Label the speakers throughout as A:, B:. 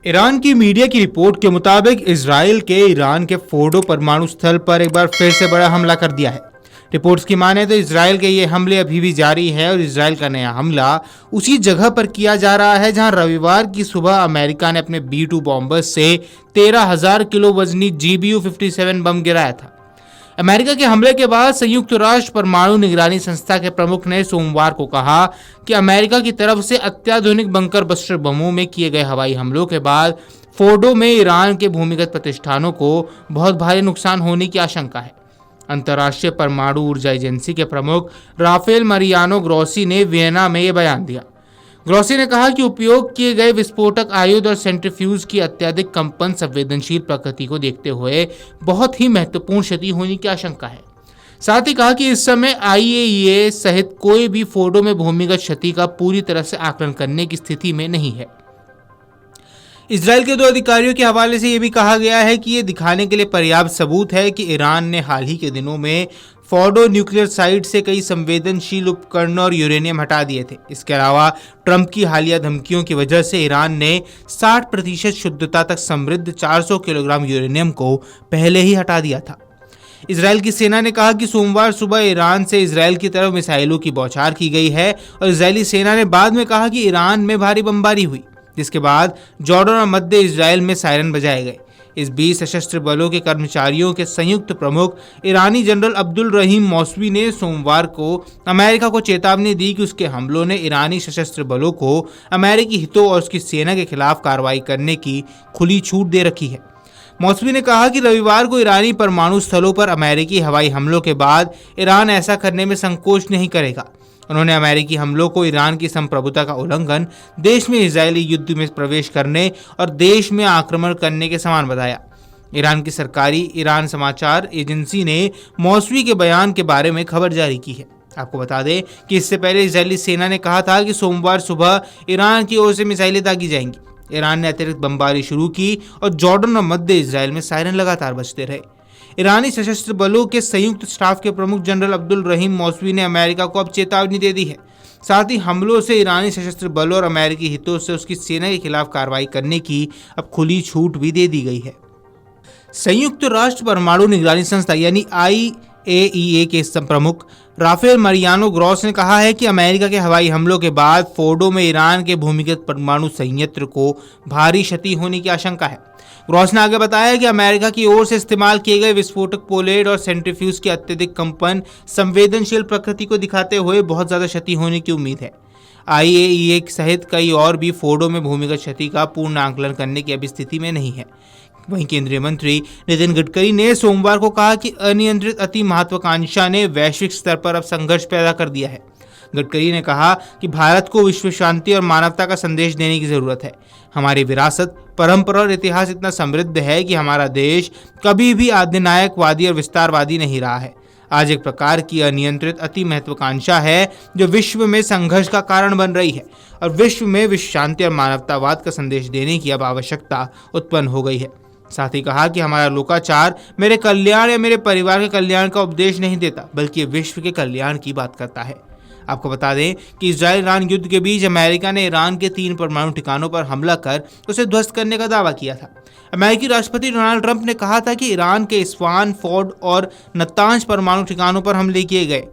A: Iran की media की report के मुताबिक इजराइल के ईरान के फोर्डो परमाणु स्थल पर एक बार फिर से बड़ा हमला कर दिया है। रिपोर्ट्स की माने तो इजराइल के ये हमले अभी भी जारी है और इजराइल का नया हमला उसी जगह पर किया जा रहा है जहां रविवार की सुबह अमेरिका ने अपने B-2 बॉम्बर्स से 13,000 किलो वजनी GBU-57 बम गिराया था। अमेरिका के हमले के बाद संयुक्त राष्ट्र परमाणु निगरानी संस्था के प्रमुख ने सोमवार को कहा कि अमेरिका की तरफ से अत्याधुनिक बंकर बस्टर बमों में किए गए हवाई हमलों के बाद फोर्डो में ईरान के भूमिगत प्रतिष्ठानों को बहुत भारी नुकसान होने की आशंका है। अंतर्राष्ट्रीय परमाणु ऊर्जा एजेंसी के प्रमुख राफेल मरियानो ग्रोसी ने वियना में यह बयान दिया। ग्रोसी ने कहा कि उपयोग किए गए विस्फोटक आयुध और सेंट्रीफ्यूज की अत्यधिक कंपन संवेदनशील प्रकृति को देखते हुए बहुत ही महत्वपूर्ण क्षति होने की आशंका है। साथ ही कहा कि इस समय IAEA सहित कोई भी फोर्डो में भूमिगत क्षति का पूरी तरह से आकलन करने की स्थिति में नहीं है। इजराइल के 2 अधिकारियों के हवाले से यह भी कहा गया है कि ये दिखाने के लिए पर्याप्त सबूत है कि ईरान ने हाल ही के दिनों में फोर्डो न्यूक्लियर साइट से कई संवेदनशील उपकरण और यूरेनियम हटा दिए थे। इसके अलावा ट्रंप की हालिया धमकियों की वजह से ईरान ने 60% शुद्धता तक समृद्ध 400 किलोग्राम यूरेनियम को पहले ही हटा दिया था। इजराइल की सेना ने कहा कि सोमवार सुबह ईरान से इजराइल की तरफ मिसाइलों की बौछार की गई है और इजरायली सेना ने बाद में कहा कि ईरान में भारी बमबारी हुई, जिसके बाद जॉर्डन और मध्य इजराइल में सायरन बजाए गए। इस बीच सशस्त्र बलों के कर्मचारियों के संयुक्त प्रमुख ईरानी जनरल अब्दुल रहीम मौसवी ने सोमवार को अमेरिका को चेतावनी दी कि उसके हमलों ने ईरानी सशस्त्र बलों को अमेरिकी हितों और उसकी सेना के खिलाफ कार्रवाई करने की खुली छूट दे रखी है। मौसवी ने कहा कि रविवार को ईरानी परमाणु स्थलों पर अमेरिकी हवाई हमलों के बाद ईरान ऐसा करने में संकोच नहीं करेगा। उन्होंने अमेरिकी हमलों को ईरान की संप्रभुता का उल्लंघन, देश में इजरायली युद्ध में प्रवेश करने और देश में आक्रमण करने के समान बताया। ईरान की सरकारी ईरान समाचार एजेंसी ने मौसवी के बयान के बारे में खबर जारी की है। आपको बता दें कि इससे पहले इजरायली सेना ने कहा था कि सोमवार सुबह ईरान की ओर से मिसाइलें दागी जाएंगी। ईरान ने अतिरिक्त बमबारी शुरू की और जॉर्डन और मध्य इजराइल में सायरन लगातार बजते रहे। ईरानी सशस्त्र बलों के संयुक्त स्टाफ के प्रमुख जनरल अब्दुल रहीम मौसवी ने अमेरिका को अब चेतावनी दे दी है। साथ ही हमलों से ईरानी सशस्त्र बलों और अमेरिकी हितों से उसकी सेना के खिलाफ कार्रवाई करने की अब खुली छूट भी दे दी गई है। संयुक्त राष्ट्र परमाणु निगरानी संस्था यानी IAEA के प्रमुख राफेल मरियानो ग्रोस ने कहा है कि अमेरिका के हवाई हमलों के बाद फोर्डो में ईरान के भूमिगत परमाणु संयंत्र को भारी क्षति होने की आशंका है। ग्रोस ने आगे बताया कि अमेरिका की ओर से इस्तेमाल किए गए विस्फोटक पोलेड और सेंट्रीफ्यूज की अत्यधिक कंपन संवेदनशील प्रकृति को दिखाते हुए बहुत ज्यादा क्षति होने की उम्मीद है। IAEA सहित कई और भी फोर्डो में भूमिगत क्षति का पूर्ण आकलन करने की अभी स्थिति में नहीं है। वहीं केंद्रीय मंत्री नितिन गडकरी ने सोमवार को कहा कि अनियंत्रित अति महत्वाकांक्षा ने वैश्विक स्तर पर अब संघर्ष पैदा कर दिया है। गडकरी ने कहा कि भारत को विश्व शांति और मानवता का संदेश देने की जरूरत है। हमारी विरासत, परंपरा और इतिहास इतना समृद्ध है कि हमारा देश कभी भी अधिनायकवादी और विस्तारवादी नहीं रहा है। आज एक प्रकार की अनियंत्रित अति महत्वाकांक्षा है जो विश्व में संघर्ष का कारण बन रही है और विश्व में विश्व शांति और मानवतावाद का संदेश देने की अब आवश्यकता उत्पन्न हो गई है। साथ ही कहा कि हमारा लोकाचार मेरे कल्याण या मेरे परिवार के कल्याण का उपदेश नहीं देता, बल्कि विश्व के कल्याण की बात करता है। आपको बता दें कि इजराइल ईरान युद्ध के बीच अमेरिका ने ईरान के 3 परमाणु ठिकानों पर हमला कर उसे ध्वस्त करने का दावा किया था। अमेरिकी राष्ट्रपति डोनाल्ड ट्रंप ने कहा था कि ईरान के इस्फान, फोर्ड और नतांज परमाणु ठिकानों पर हमले किए गए।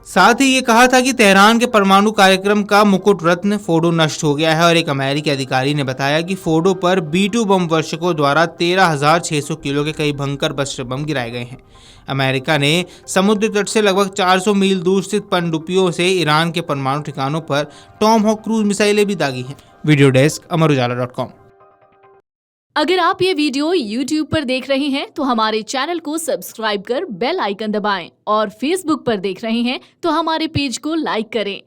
A: साथ ही ये कहा था कि तेहरान के परमाणु कार्यक्रम का मुकुट रत्न फोर्डो नष्ट हो गया है और एक अमेरिकी अधिकारी ने बताया कि फोर्डो पर B-2 बम वर्षकों द्वारा 13,600 किलो के कई भयंकर बस्टर बम गिराए गए हैं। अमेरिका ने समुद्र तट से लगभग 400 मील दूर स्थित पनडुब्बियों से ईरान के परमाणु ठिकानों पर टॉमहॉक क्रूज मिसाइलें भी दागी हैं। वीडियो डेस्क अमरुजाला.com।
B: अगर आप ये वीडियो YouTube पर देख रहे हैं तो हमारे चैनल को सब्सक्राइब कर बेल आइकन दबाएं और Facebook पर देख रहे हैं तो हमारे पेज को लाइक करें।